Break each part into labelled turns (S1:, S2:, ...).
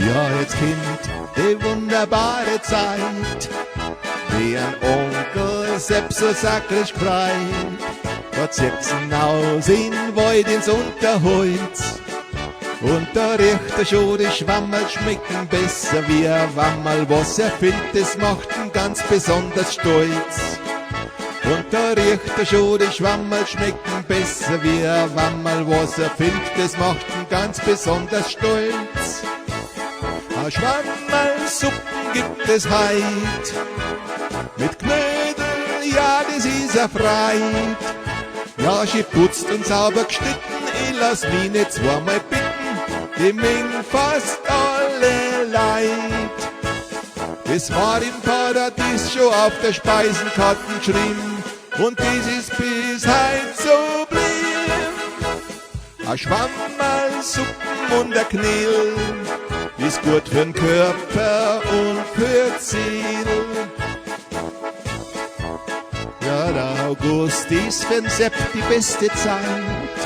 S1: Ja, jetzt kommt die wunderbare Zeit, wie ein Onkel Sepp so sakrisch breit. Dort sitzen aus in Wald ins Unterholz. Und da riecht er schon, die Schwammerl schmecken besser wie ein Wammerl. Was er findet, das macht ihn ganz besonders stolz. Und da riecht er schon, die Schwammerl schmecken besser wie ein Wammerl. Was er findet, das macht ihn ganz besonders stolz. A Schwammerlsuppen gibt es heut, mit Knödel, ja, das ist er freit. Ja, sie putzt und sauber geschnitten, ich lass mich nicht zweimal bitten, die mengen fast alle Leid. Das war im Paradies schon auf der Speisenkarte geschrieben, und das ist bis heut so blieb. A Schwammerlsuppen und a Knädel ist gut für'n Körper und für Ziel. Ja, der August ist für'n Sepp die beste Zeit.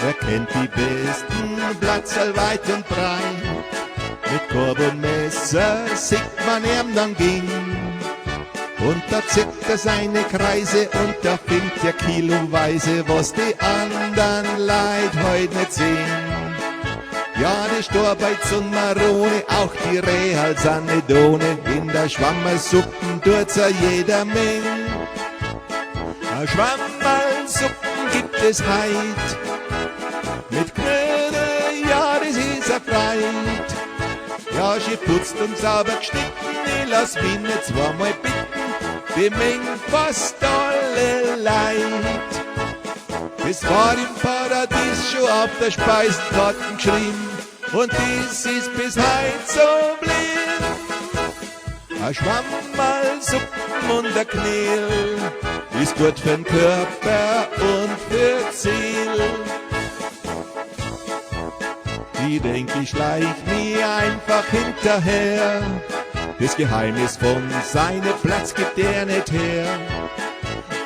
S1: Er kennt die besten Platzerl weit und breit. Mit Korb und Messer sieht man ihm dann ging. Und da zieht er seine Kreise und da findet er kiloweise, was die anderen Leid heut nicht sehen. Ja, die Storbeiz und Marone, auch die Rehal Sanedone, in der Schwammerlsuppen tut's a jeder Menge. A Schwammerlsuppen gibt es heut, mit Knödel, ja, das ist a Freit. Ja, sie putzt und sauber geschnitten, ich lass mich nicht zweimal bitten, die mengen fast alle Leid. Das war im Paradies schon auf der Speisenkarte geschrieben, und dies ist bis heut so blieb. A Schwammerlsuppen und a Knädel ist gut für'n Körper und für Ziel. Die denk ich schleich mir einfach hinterher, das Geheimnis von seinem Platz gibt er nicht her.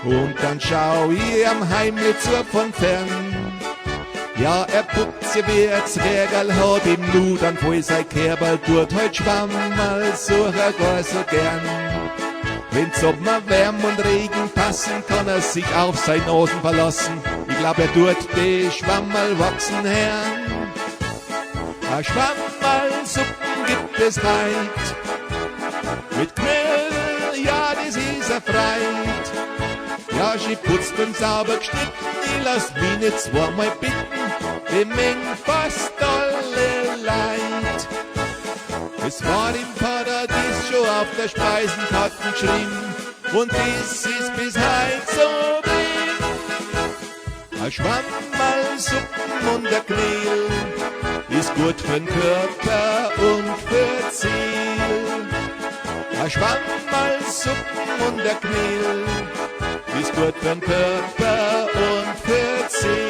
S1: Und dann schau ich am heimlich zu von fern. Ja, er putzt sich wie ein Zwergerl, hat ihm nu dann voll sein Kerberl, tut heut Schwammerlsucher gar so gern. Wenn Sommer, Wärme und Regen passen, kann er sich auf sein Nasen verlassen. Ich glaub, er tut die Schwammerl wachsen Herrn. A Schwammerlsuppen gibt es heut, mit Knödel, ja, das ist er freit. Ja, sie putzt und sauber geschnitten, ich lass mich nicht zweimal bitten, die mengen fast alle Leid. Es war im Paradies schon auf der Speisenkarte geschrieben, und dies ist bis heut so blieb. A Schwammerlsuppen und a Knädel ist gut für'n Körper und für Ziel. A Schwammerlsuppen und a Knädel ist gut für'n Körper und für Ziel.